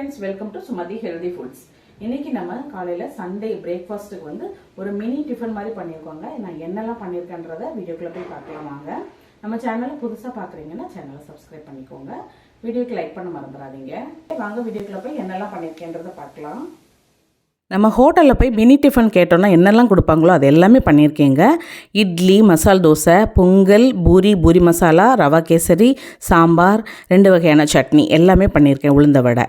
friends, welcome to Sumathi Healthy Foods. இன்னைக்கு நம்ம காலையில சண்டே பிரேக்ஃபாஸ்ட்டுக்கு வந்து ஒரு மினி டிஃபன் மாதிரி பண்ணியிருக்கோங்க. நான் என்னெல்லாம் பண்ணியிருக்கேன்றதை வீடியோக்குள்ள போய் பார்க்கலாம் வாங்க. நம்ம சேனலை புதுசாக பார்க்குறீங்கன்னா சேனலை சப்ஸ்கிரைப் பண்ணிக்கோங்க. வீடியோக்கு லைக் பண்ண மறந்துடாதீங்க. வாங்க வீடியோக்குள்ள போய் என்னெல்லாம் பண்ணியிருக்கேன்றதை பார்க்கலாம். நம்ம ஹோட்டலில் போய் மினி டிஃபன் கேட்டோன்னா என்னெல்லாம் கொடுப்பாங்களோ அது எல்லாமே பண்ணியிருக்கேங்க. இட்லி, மசால் தோசை, பொங்கல், பூரி மசாலா, ரவா கேசரி, சாம்பார், 2 வகையான சட்னி எல்லாமே பண்ணியிருக்கேன். உளுந்த வடை.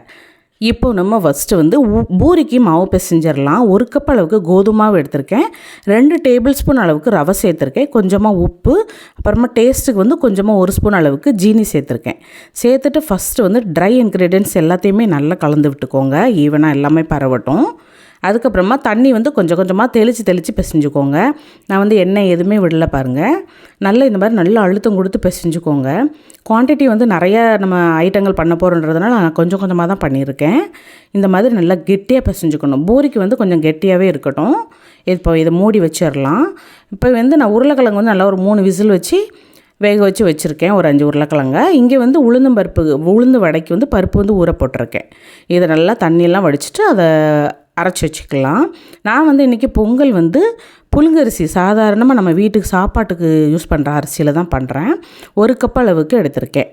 இப்போ நம்ம ஃபஸ்ட்டு வந்து பூரிக்கு மாவு பிசைஞ்சிடலாம். 1 கப் அளவுக்கு கோதுமாவு எடுத்திருக்கேன். 2 டேபிள் ஸ்பூன் அளவுக்கு ரவை சேர்த்துருக்கேன். கொஞ்சமாக உப்பு, அப்புறமா டேஸ்ட்டுக்கு வந்து கொஞ்சமாக 1 ஸ்பூன் அளவுக்கு ஜீனி சேர்த்துருக்கேன். சேர்த்துட்டு ஃபஸ்ட்டு வந்து ட்ரை இன்க்ரீடியன்ட்ஸ் எல்லாத்தையுமே நல்லா கலந்து விட்டுக்கோங்க. ஈவனாக எல்லாமே பரவட்டும். அதுக்கப்புறமா தண்ணி வந்து கொஞ்சம் கொஞ்சமாக தெளித்து பிசைஞ்சுக்கோங்க. நான் வந்து எண்ணெய் எதுவுமே விடல பாருங்கள். நல்லா இந்த மாதிரி நல்லா அழுத்தம் கொடுத்து பிசைஞ்சுக்கோங்க. குவான்டிட்டி வந்து நிறையா நம்ம ஐட்டங்கள் பண்ண போகிறோன்றதுனால நான் கொஞ்சம் கொஞ்சமாக தான் பண்ணியிருக்கேன். இந்த மாதிரி நல்லா கெட்டியாக பிசைஞ்சுக்கணும். பூரிக்கு வந்து கொஞ்சம் கெட்டியாகவே இருக்கட்டும். இப்போ இதை மூடி வச்சிடலாம். இப்போ வந்து நான் உருளைக்கிழங்கு வந்து நல்லா ஒரு 3 விசில் வச்சு வேக வச்சுருக்கேன். ஒரு 5 உருளைக்கிழங்க. இங்கே வந்து உளுந்து வடைக்கு வந்து பருப்பு வந்து ஊற போட்டிருக்கேன். இதை நல்லா தண்ணியெல்லாம் வடிச்சிட்டு அதை அரைச்சி வச்சுக்கலாம். நான் வந்து இன்றைக்கி பொங்கல் வந்து புழுங்கரிசி சாதாரணமாக நம்ம வீட்டுக்கு சாப்பாட்டுக்கு யூஸ் பண்ணுற அரிசியில் தான் பண்ணுறேன். 1 கப் அளவுக்கு எடுத்திருக்கேன்.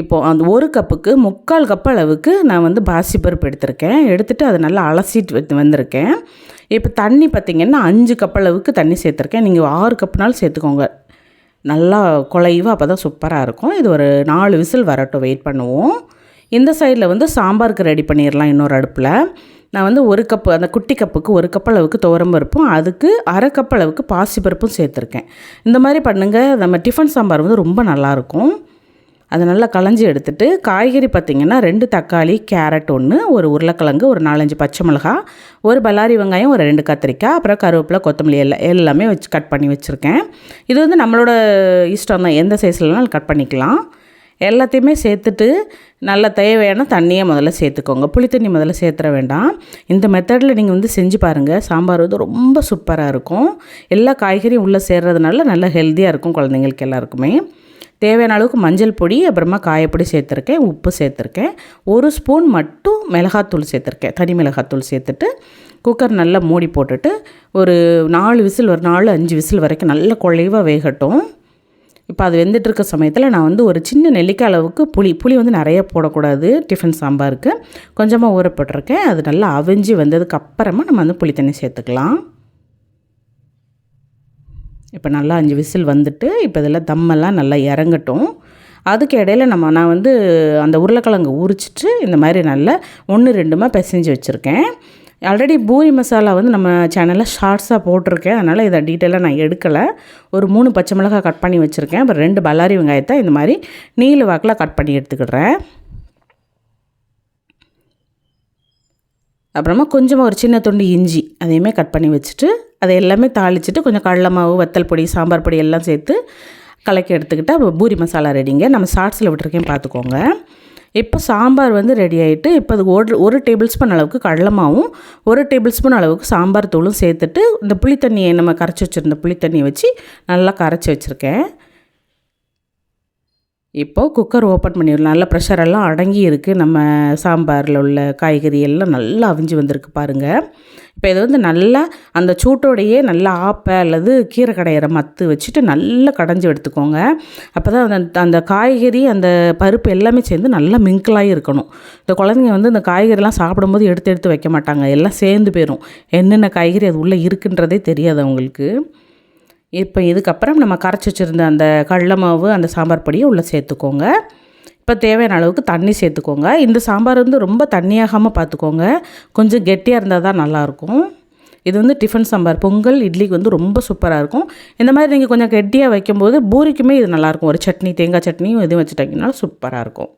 இப்போது அந்த 1 கப்புக்கு 3/4 கப் அளவுக்கு நான் வந்து பாசிப்பருப்பு எடுத்திருக்கேன். எடுத்துகிட்டு அதை நல்லா அலசிட்டு வந்திருக்கேன். இப்போ தண்ணி பார்த்திங்கன்னா 5 கப் அளவுக்கு தண்ணி சேர்த்துருக்கேன். நீங்கள் 6 கப்புனாலும் சேர்த்துக்கோங்க. நல்லா குழைவாக அப்போ தான் சூப்பராக இருக்கும். இது ஒரு 4 விசில் வரட்டும், வெயிட் பண்ணுவோம். இந்த சைடில் வந்து சாம்பாருக்கு ரெடி பண்ணிடலாம். இன்னொரு அடுப்பில் நான் வந்து 1 கப்பு, அந்த குட்டி கப்புக்கு 1 கப் அளவுக்கு துவரம்பருப்பும் அதுக்கு 1/2 கப் அளவுக்கு பாசிப்பருப்பும் சேர்த்துருக்கேன். இந்த மாதிரி பண்ணுங்கள். நம்ம டிஃபன் சாம்பார் வந்து ரொம்ப நல்லாயிருக்கும். அதை நல்லா களைஞ்சி எடுத்துகிட்டு காய்கறி பார்த்திங்கன்னா 2 தக்காளி, கேரட் 1, ஒரு உருளைக்கிழங்கு, ஒரு 4-5 பச்சை மிளகாய், ஒரு பல்லாரி வெங்காயம், ஒரு 2 கத்திரிக்காய், அப்புறம் கருவேப்பிலை, கொத்தமல்லி எல்லாமே வச்சு கட் பண்ணி வச்சுருக்கேன். இது வந்து நம்மளோட இஷ்டம் தான், எந்த சைஸ்லனாலும் கட் பண்ணிக்கலாம். எல்லாத்தையுமே சேர்த்துட்டு நல்லா தேவையான தண்ணியை முதல்ல சேர்த்துக்கோங்க. புளி தண்ணி முதல்ல சேர்த்துற வேண்டாம். இந்த மெத்தடில் நீங்கள் வந்து செஞ்சு பாருங்கள். சாம்பார் வந்து ரொம்ப சூப்பராக இருக்கும். எல்லா காய்கறியும் உள்ளே சேர்றதுனால நல்லா ஹெல்த்தியாக இருக்கும் குழந்தைங்களுக்கு எல்லாருக்குமே. தேவையான அளவுக்கு மஞ்சள் பொடி, அப்புறமா காயப்பொடி சேர்த்துருக்கேன், உப்பு சேர்த்துருக்கேன், 1 ஸ்பூன் மட்டும் மிளகாத்தூள் சேர்த்துருக்கேன். தனி மிளகாத்தூள் சேர்த்துட்டு குக்கர் நல்லா மூடி போட்டுட்டு ஒரு 4 விசில், ஒரு 4-5 விசில் வரைக்கும் நல்லா குழைவாக வேகட்டும். இப்போ அது வெந்துட்டுருக்க சமயத்தில் நான் வந்து ஒரு சின்ன நெல்லிக்காய் அளவுக்கு புளி வந்து நிறைய போடக்கூடாது டிஃபன் சாம்பாருக்கு. கொஞ்சமாக ஊற போட்டிருக்கேன். அது நல்லா அவிஞ்சு வந்ததுக்கு அப்புறமா நம்ம வந்து புளி தண்ணி சேர்த்துக்கலாம். இப்போ நல்லா 5 விசில் வந்துட்டு இப்போ இதெல்லாம் தம்மெல்லாம் நல்லா இறங்கட்டும். அதுக்கு இடையில நான் வந்து அந்த உருளைக்கிழங்கு உரிச்சிட்டு இந்த மாதிரி நல்லா 1-2 பிசைஞ்சு வச்சுருக்கேன். ஆல்ரெடி பூரி மசாலா வந்து நம்ம சேனலில் ஷார்ட்ஸாக போட்டிருக்கேன். அதனால் இதை டீட்டெயிலாக நான் எடுக்கலை. ஒரு 3 பச்சை மிளகாய் கட் பண்ணி வச்சுருக்கேன். அப்புறம் 2 பல்லாரி வெங்காயத்தை இந்த மாதிரி நீல வாக்கில் கட் பண்ணி எடுத்துக்கிடுறேன். அப்புறமா கொஞ்சமாக ஒரு சின்ன துண்டு இஞ்சி அதையுமே கட் பண்ணி வச்சுட்டு அதை எல்லாமே தாளிச்சிட்டு கொஞ்சம் கடலை மாவு, வத்தல் பொடி, சாம்பார் பொடி எல்லாம் சேர்த்து கலக்கி எடுத்துக்கிட்டால் பூரி மசாலா ரெடிங்க. நம்ம ஷார்ட்ஸில் விட்டுருக்கேன், பார்த்துக்கோங்க. இப்போ சாம்பார் வந்து ரெடி ஆகிட்டு இப்போ அது 1 டேபிள் ஸ்பூன் அளவுக்கு கடலை மாவும் 1 டேபிள் ஸ்பூன் அளவுக்கு சாம்பார் தூளும் சேர்த்துட்டு இந்த புளித்தண்ணியை நம்ம கரைச்சி வச்சுருந்த புளித்தண்ணியை வச்சு நல்லா கரைச்சி வச்சுருக்கேன். இப்போது குக்கர் ஓப்பன் பண்ணிடலாம். நல்லா ப்ரெஷரெல்லாம் அடங்கி இருக்குது. நம்ம சாம்பாரில் உள்ள காய்கறி எல்லாம் நல்லா அவிஞ்சு வந்திருக்கு பாருங்கள். இப்போ இதை வந்து நல்லா அந்த சூட்டோடையே நல்லா ஆப்பை அல்லது கீரை கடையிற மத்து வச்சுட்டு நல்லா கடைஞ்சி எடுத்துக்கோங்க. அப்போ தான் அந்த காய்கறி, அந்த பருப்பு எல்லாமே சேர்ந்து நல்லா மிங்கிளாகி இருக்கணும். இந்த குழந்தைங்க வந்து இந்த காய்கறிலாம் சாப்பிடும்போது எடுத்து வைக்க மாட்டாங்க. எல்லாம் சேர்ந்து போயிடும். என்னென்ன காய்கறி அது உள்ளே இருக்குன்றதே தெரியாது அவங்களுக்கு. இப்போ இதுக்கப்புறம் நம்ம கரைச்சி வச்சுருந்த அந்த கடலை மாவு, அந்த சாம்பார் பொடியை உள்ளே சேர்த்துக்கோங்க. இப்போ தேவையான அளவுக்கு தண்ணி சேர்த்துக்கோங்க. இந்த சாம்பார் வந்து ரொம்ப தண்ணியாகாமல் பார்த்துக்கோங்க. கொஞ்சம் கெட்டியாக இருந்தால் தான் நல்லாயிருக்கும். இது வந்து டிஃபன் சாம்பார் பொங்கல், இட்லிக்கு வந்து ரொம்ப சூப்பராக இருக்கும். இந்த மாதிரி நீங்கள் கொஞ்சம் கெட்டியாக வைக்கும்போது பூரிக்குமே இது நல்லாயிருக்கும். ஒரு சட்னி, தேங்காய் சட்னியும் எதுவும் வச்சுட்டாங்கனாலும் சூப்பராக இருக்கும்.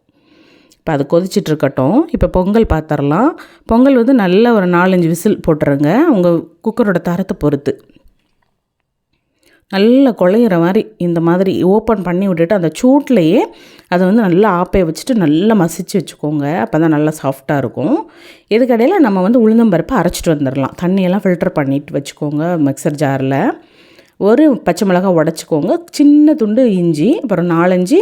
இப்போ அது கொதிச்சிட்டு இருக்கட்டும். இப்போ பொங்கல் பார்த்துடலாம். பொங்கல் வந்து நல்லா ஒரு 4-5 விசில் போட்டுருங்க. உங்கள் குக்கரோட தரத்தை பொறுத்து. நல்லா குழையிற மாதிரி இந்த மாதிரி ஓப்பன் பண்ணி விட்டுட்டு அந்த சூட்லேயே அதை வந்து நல்லா ஆப்பையை வச்சுட்டு நல்லா மசிச்சு வச்சுக்கோங்க. அப்போ தான் நல்லா சாஃப்டாக இருக்கும். இதுக்கடையில் நம்ம வந்து உளுந்தம்பருப்பை அரைச்சிட்டு வந்துடலாம். தண்ணியெல்லாம் ஃபில்டர் பண்ணிட்டு வச்சுக்கோங்க மிக்சர் ஜாரில். ஒரு பச்சை மிளகாய் உடச்சிக்கோங்க, சின்ன துண்டு இஞ்சி, அப்புறம் 4-5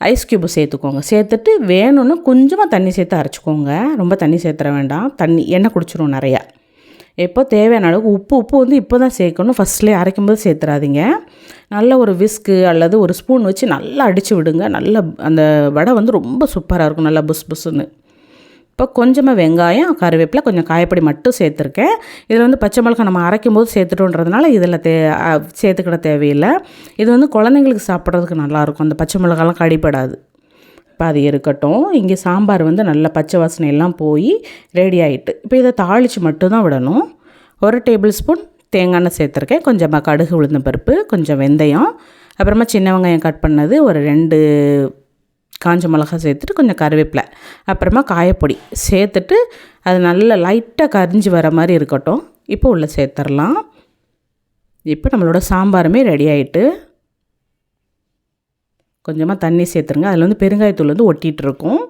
ஐஸ் க்யூபு சேர்த்துக்கோங்க. சேர்த்துட்டு வேணும்னா கொஞ்சமாக தண்ணி சேர்த்து அரைச்சிக்கோங்க. ரொம்ப தண்ணி சேர்த்துற வேண்டாம், தண்ணி எண்ணெய் குடிச்சிரும் நிறையா. எப்போ தேவையான அளவுக்கு உப்பு வந்து இப்போ தான் சேர்க்கணும், ஃபஸ்ட்லேயே அரைக்கும்போது சேர்த்துறாதீங்க. நல்ல ஒரு விஸ்கு அல்லது ஒரு ஸ்பூன் வச்சு நல்லா அடித்து விடுங்க. நல்லா அந்த வடை வந்து ரொம்ப சூப்பராக இருக்கும், நல்லா புஸ் புஸ்ஸுன்னு. இப்போ கொஞ்சமாக வெங்காயம், கருவேப்பிலை, கொஞ்சம் காயப்பொடி மட்டும் சேர்த்துருக்கேன். இதில் வந்து பச்சை மிளகாய் நம்ம அரைக்கும் போது சேர்த்துட்டோன்றதுனால இதில் சேர்த்துக்கிட தேவையில்லை. இது வந்து குழந்தைங்களுக்கு சாப்பிட்றதுக்கு நல்லாயிருக்கும், அந்த பச்சை மிளகாலாம் கடிப்படாது. இப்போ அது இருக்கட்டும். இங்கே சாம்பார் வந்து நல்லா பச்சை வாசனை எல்லாம் போய் ரெடி ஆகிட்டு, இப்போ இதை தாளித்து மட்டும்தான் விடணும். 1 டேபிள் ஸ்பூன் தேங்காய் எண்ணெய் சேர்த்துருக்கேன், கொஞ்சமாக கடுகு உளுந்தம் பருப்பு, கொஞ்சம் வெந்தயம், அப்புறமா சின்ன வெங்காயம் கட் பண்ணது, ஒரு 2 காஞ்ச மிளகாய் சேர்த்துட்டு கொஞ்சம் கருவேப்பிலை, அப்புறமா காயப்பொடி சேர்த்துட்டு அது நல்லா லைட்டாக கரிஞ்சு வர மாதிரி இருக்கட்டும். இப்போ உள்ளே சேர்த்துடலாம். இப்போ நம்மளோட சாம்பாருமே ரெடி ஆகிட்டு, கொஞ்சமாக தண்ணி சேர்த்துருங்க. அதில் வந்து பெருங்காயத்தூள் வந்து ஒட்டிகிட்ருக்கும்.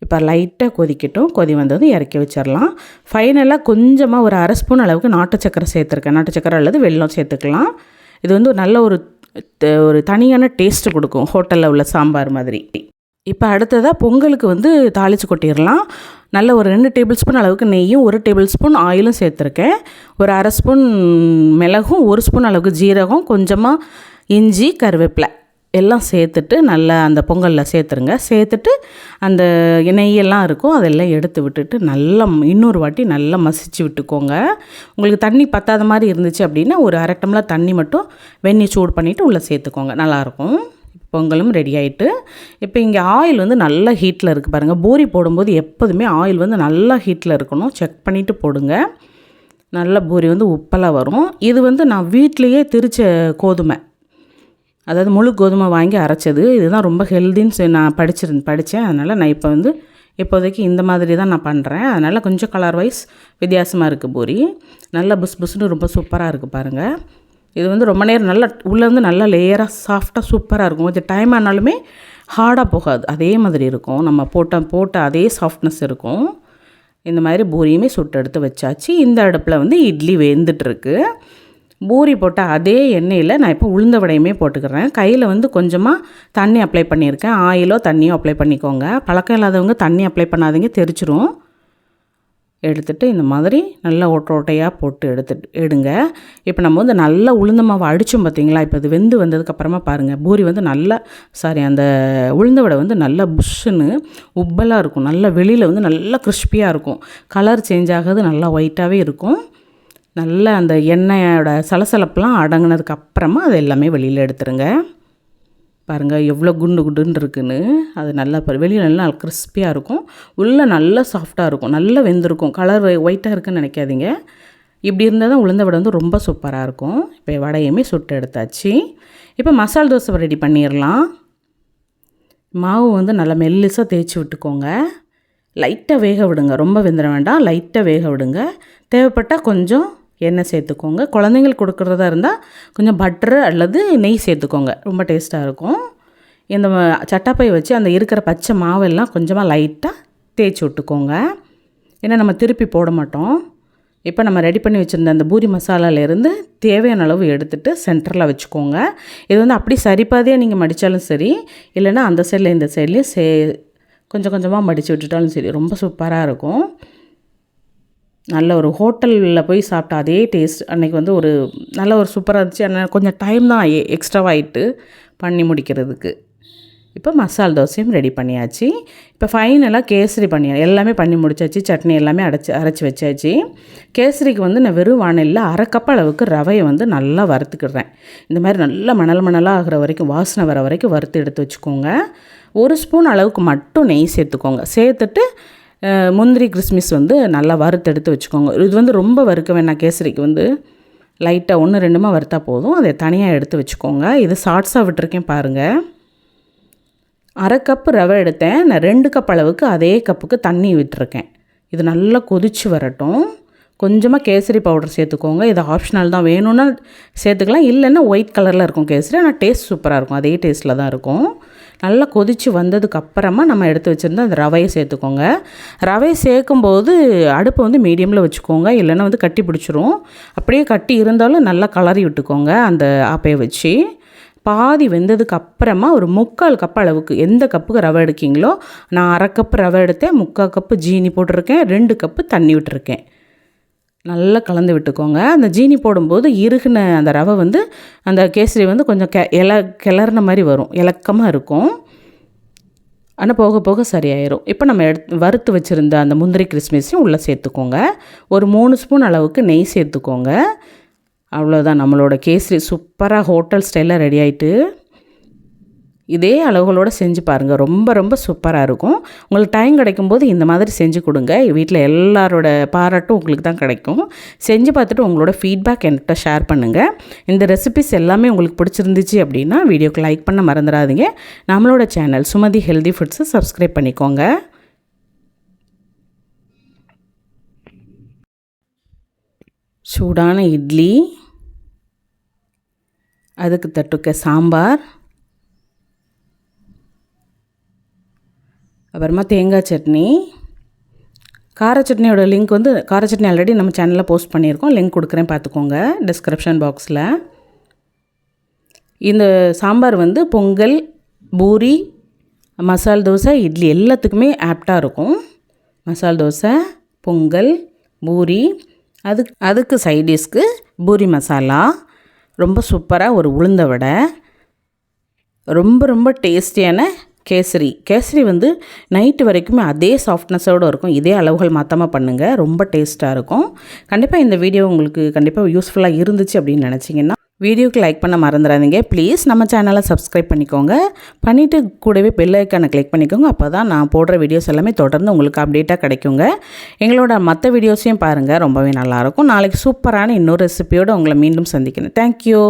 இப்போ லைட்டாக கொதிக்கட்டும். கொதி வந்ததும் இறக்கி வச்சிடலாம். ஃபைனலாக கொஞ்சமாக ஒரு 1/2 ஸ்பூன் அளவுக்கு நாட்டு சக்கரை சேர்த்துருக்கேன். நாட்டு சக்கரை அல்லது வெல்லம் சேர்த்துக்கலாம். இது வந்து நல்ல ஒரு தனியான டேஸ்ட்டு கொடுக்கும், ஹோட்டலில் உள்ள சாம்பார் மாதிரி. இப்போ அடுத்ததாக பொங்கலுக்கு வந்து தாளித்து கொட்டிடலாம். நல்ல ஒரு 2 டேபிள் ஸ்பூன் அளவுக்கு நெய்யும் 1 டேபிள் ஸ்பூன் ஆயிலும் சேர்த்துருக்கேன். ஒரு 1/2 ஸ்பூன் மிளகும், 1 ஸ்பூன் அளவுக்கு ஜீரகம், கொஞ்சமாக இஞ்சி, கருவேப்பிலை எல்லாம் சேர்த்துட்டு நல்லா அந்த பொங்கலில் சேர்த்துருங்க. சேர்த்துட்டு அந்த நெய்யெல்லாம் இருக்கும் அதெல்லாம் எடுத்து விட்டுட்டு நல்லா இன்னொரு வாட்டி நல்லா மசிச்சு விட்டுக்கோங்க. உங்களுக்கு தண்ணி பத்தாத மாதிரி இருந்துச்சு அப்படின்னா ஒரு 1/2 டம்ளர் தண்ணி மட்டும் வெந்நீர் சூடு பண்ணிவிட்டு உள்ளே சேர்த்துக்கோங்க, நல்லாயிருக்கும். பொங்கலும் ரெடி ஆகிட்டு, இப்போ இங்கே ஆயில் வந்து நல்லா ஹீட்டில் இருக்குது பாருங்கள். பூரி போடும்போது எப்போதுமே ஆயில் வந்து நல்லா ஹீட்டில் இருக்கணும், செக் பண்ணிவிட்டு போடுங்க. நல்ல பூரி வந்து உப்பெல்லாம் வரும். இது வந்து நான் வீட்டிலையே திரிச்ச கோதுமை, அதாவது முழு கோதுமை வாங்கி அரைச்சது. இதுதான் ரொம்ப ஹெல்தின்னு நான் படித்தேன். அதனால் நான் இப்போ வந்து இப்போதைக்கு இந்த மாதிரி தான் நான் பண்ணுறேன். அதனால் கொஞ்சம் கலர் வைஸ் வித்தியாசமாக இருக்குது பூரி. நல்லா புஸ் புஸ்ன்னு ரொம்ப சூப்பராக இருக்குது பாருங்கள். இது வந்து ரொம்ப நேரம் நல்லா உள்ளே வந்து நல்லா லேயராக சாஃப்டாக சூப்பராக இருக்கும். கொஞ்சம் டைம் ஆனாலுமே ஹார்டாக போகாது, அதே மாதிரி இருக்கும். நம்ம போட்ட அதே சாஃப்ட்னஸ் இருக்கும். இந்த மாதிரி பூரியுமே சுட்டு எடுத்து வச்சாச்சு. இந்த அடுப்பில் வந்து இட்லி வெந்துட்டுருக்கு. பூரி போட்ட அதே எண்ணெயில் நான் இப்போ உளுந்த வடையுமே போட்டுக்கிறேன். கையில் வந்து கொஞ்சமாக தண்ணி அப்ளை பண்ணியிருக்கேன். ஆயிலோ தண்ணியோ அப்ளை பண்ணிக்கோங்க. பழக்கம் இல்லாதவங்க தண்ணி அப்ளை பண்ணாதீங்க, தெரிச்சிரும். எடுத்துகிட்டு இந்த மாதிரி நல்லா ஓட்டையாக போட்டு எடுங்க. இப்போ நம்ம வந்து நல்லா உளுந்த மாவு அடித்தோம் பார்த்திங்களா. இப்போ அது வெந்து வந்ததுக்கப்புறமா பாருங்கள், பூரி வந்து நல்லா அந்த உளுந்த வடை வந்து நல்லா புஷ்ஷுன்னு உப்பலாக இருக்கும். நல்லா வெளியில் வந்து நல்லா கிறிஸ்பியாக இருக்கும். கலர் சேஞ்ச் ஆகாது, நல்லா ஒயிட்டாகவே இருக்கும். நல்லா அந்த எண்ணெயோட சலசலப்பெலாம் அடங்கினதுக்கு அப்புறமா அது எல்லாமே வெளியில் எடுத்துருங்க. பாருங்கள் எவ்வளோ குண்டுன்னு இருக்குன்னு. அது நல்லா வெளியில் நல்லா கிறிஸ்பியாக இருக்கும், உள்ளே நல்லா சாஃப்டாக இருக்கும், நல்லா வெந்திருக்கும். கலர் ஒயிட்டாக இருக்குன்னு நினைக்காதீங்க. இப்படி இருந்தால் தான் உளுந்த வடை வந்து ரொம்ப சூப்பராக இருக்கும். இப்போ வடையுமே சுட்டு எடுத்தாச்சு. இப்போ மசால் தோசை ரெடி பண்ணிடலாம். மாவு வந்து நல்லா மெல்லிசாக தேய்ச்சி விட்டுக்கோங்க. லைட்டாக வேக விடுங்க, ரொம்ப வெந்துட வேண்டாம், லைட்டாக வேக விடுங்க. தேவைப்பட்டால் கொஞ்சம் எண்ணெய் சேர்த்துக்கோங்க. குழந்தைங்களுக்கு கொடுக்குறதா இருந்தால் கொஞ்சம் பட்டரு அல்லது நெய் சேர்த்துக்கோங்க, ரொம்ப டேஸ்ட்டாக இருக்கும். இந்த சட்டாப்பை வச்சு அந்த இருக்கிற பச்சை மாவெல்லாம் கொஞ்சமாக லைட்டாக தேய்ச்சி விட்டுக்கோங்க, ஏன்னா நம்ம திருப்பி போட மாட்டோம். இப்போ நம்ம ரெடி பண்ணி வச்சுருந்த அந்த பூரி மசாலாலேருந்து தேவையான அளவு எடுத்துகிட்டு சென்டரில் வச்சுக்கோங்க. இது வந்து அப்படி சரிபாதியாக நீங்கள் மடித்தாலும் சரி, இல்லைன்னா அந்த சைடில் இந்த சைட்லேயும் கொஞ்சம் கொஞ்சமாக மடித்து விட்டுட்டாலும் சரி, ரொம்ப சூப்பராக இருக்கும். நல்ல ஒரு ஹோட்டலில் போய் சாப்பிட்டா அதே டேஸ்ட் அன்றைக்கி வந்து ஒரு நல்ல ஒரு சூப்பராக இருந்துச்சு. ஆனால் கொஞ்சம் டைம் தான் எக்ஸ்ட்ராவாகிட்டு பண்ணி முடிக்கிறதுக்கு. இப்போ மசால் தோசையும் ரெடி பண்ணியாச்சு. இப்போ ஃபைனலாக கேசரி எல்லாமே பண்ணி முடிச்சாச்சு. சட்னி எல்லாமே அரைச்சி வச்சாச்சு. கேசரிக்கு வந்து நான் வெறும் வானலில் 1/2 கப் அளவுக்கு ரவையை வந்து நல்லா வறுத்துக்கிடுறேன். இந்த மாதிரி நல்லா மணலாக ஆகிற வரைக்கும், வாசனை வர வரைக்கும் வறுத்து எடுத்து வச்சுக்கோங்க. 1 ஸ்பூன் அளவுக்கு மட்டும் நெய் சேர்த்துக்கோங்க. சேர்த்துட்டு முந்திரி கிறிஸ்மிஸ் வந்து நல்லா வறுத்து எடுத்து வச்சுக்கோங்க. இது வந்து ரொம்ப வறுக்க வேணாம், கேசரிக்கு வந்து லைட்டாக 1-2 வறுத்தா போதும். அதை தனியாக எடுத்து வச்சுக்கோங்க. இது ஷார்ட்ஸாக விட்டுருக்கேன் பாருங்கள். 1/2 கப்பு ரவை எடுத்தேன். நான் 2 கப் அளவுக்கு அதே கப்புக்கு தண்ணி விட்டுருக்கேன். இது நல்லா கொதித்து வரட்டும். கொஞ்சமாக கேசரி பவுடர் சேர்த்துக்கோங்க. இது ஆப்ஷனல் தான், வேணும்னா சேர்த்துக்கலாம், இல்லைன்னா ஒயிட் கலரில் இருக்கும் கேசரி, ஆனால் டேஸ்ட் சூப்பராக இருக்கும், அதே டேஸ்ட்டில் தான் இருக்கும். நல்லா கொதித்து வந்ததுக்கப்புறமா நம்ம எடுத்து வச்சுருந்தா அந்த ரவையை சேர்த்துக்கோங்க. ரவையை சேர்க்கும்போது அடுப்பை வந்து மீடியமில் வச்சுக்கோங்க, இல்லைன்னா வந்து கட்டி பிடிச்சிரும். அப்படியே கட்டி இருந்தாலும் நல்லா கலரி விட்டுக்கோங்க அந்த ஆப்பையை வச்சு. பாதி வெந்ததுக்கு அப்புறமா ஒரு 3/4 கப் அளவுக்கு, எந்த கப்புக்கு ரவை எடுக்கீங்களோ, நான் 1/2 கப்பு ரவை எடுத்தேன், 3/4 கப்பு ஜீனி போட்டிருக்கேன், 2 கப்பு தண்ணி விட்டுருக்கேன். நல்லா கலந்து விட்டுக்கோங்க. அந்த ஜீனி போடும்போது இறுகின அந்த ரவை வந்து அந்த கேசரி வந்து கொஞ்சம் கிளறின மாதிரி வரும், இலக்கமாக இருக்கும். ஆனால் போக போக சரியாயிரும். இப்போ நம்ம வறுத்து வச்சுருந்த அந்த முந்திரி கிறிஸ்மிஸையும் உள்ளே சேர்த்துக்கோங்க. ஒரு 3 ஸ்பூன் அளவுக்கு நெய் சேர்த்துக்கோங்க. அவ்வளோதான், நம்மளோட கேசரி சூப்பராக ஹோட்டல் ஸ்டைலில் ரெடி ஆகிட்டு. இதே அளவுகளோடு செஞ்சு பாருங்கள், ரொம்ப ரொம்ப சூப்பராக இருக்கும். உங்களுக்கு டைம் கிடைக்கும்போது இந்த மாதிரி செஞ்சு கொடுங்க. வீட்டில் எல்லாரோட பாராட்டும் உங்களுக்கு தான் கிடைக்கும். செஞ்சு பார்த்துட்டு உங்களோட ஃபீட்பேக் என்கிட்ட ஷேர் பண்ணுங்கள். இந்த ரெசிபிஸ் எல்லாமே உங்களுக்கு பிடிச்சிருந்துச்சு அப்படின்னா வீடியோக்கு லைக் பண்ண மறந்துடாதீங்க. நம்மளோட சேனல் சுமதி ஹெல்தி ஃபுட்ஸை சப்ஸ்கிரைப் பண்ணிக்கோங்க. சூடான இட்லி, அதுக்கு தட்டுக்க சாம்பார், அப்புறமா தேங்காய் சட்னி. கார சட்னியோட லிங்க் வந்து கார சட்னி ஆல்ரெடி நம்ம சேனலில் போஸ்ட் பண்ணியிருக்கோம், லிங்க் கொடுக்குறேன் பார்த்துக்கோங்க டிஸ்கிரிப்ஷன் பாக்ஸில். இந்த சாம்பார் வந்து பொங்கல், பூரி, மசால் தோசை, இட்லி எல்லாத்துக்குமே ஆப்டாக இருக்கும். மசால் தோசை, பொங்கல், பூரி, அதுக்கு சைடிஷ்க்கு பூரி மசாலா, ரொம்ப சூப்பராக ஒரு உளுந்த வடை, ரொம்ப ரொம்ப டேஸ்டியான கேசரி வந்து நைட்டு வரைக்குமே அதே சாஃப்ட்னஸோடு இருக்கும். இதே அளவுகள் மாற்றாமல் பண்ணுங்கள், ரொம்ப டேஸ்ட்டாக இருக்கும். கண்டிப்பாக இந்த வீடியோ உங்களுக்கு கண்டிப்பாக யூஸ்ஃபுல்லாக இருந்துச்சு அப்படின்னு நினச்சிங்கன்னா வீடியோக்கு லைக் பண்ண மறந்துடாதீங்க. ப்ளீஸ் நம்ம சேனலை சப்ஸ்கிரைப் பண்ணிக்கோங்க. பண்ணிவிட்டு கூடவே பெல் ஐக்கானை கிளிக் பண்ணிக்கோங்க. அப்போ தான் நான் போடுற வீடியோஸ் எல்லாமே தொடர்ந்து உங்களுக்கு அப்டேட்டாக கிடைக்குங்க. எங்களோட மற்ற வீடியோஸையும் பாருங்கள், ரொம்பவே நல்லாயிருக்கும். நாளைக்கு சூப்பரான இன்னொரு ரெசிபியோடு உங்களை மீண்டும் சந்திக்கிறேன். தேங்க்யூ.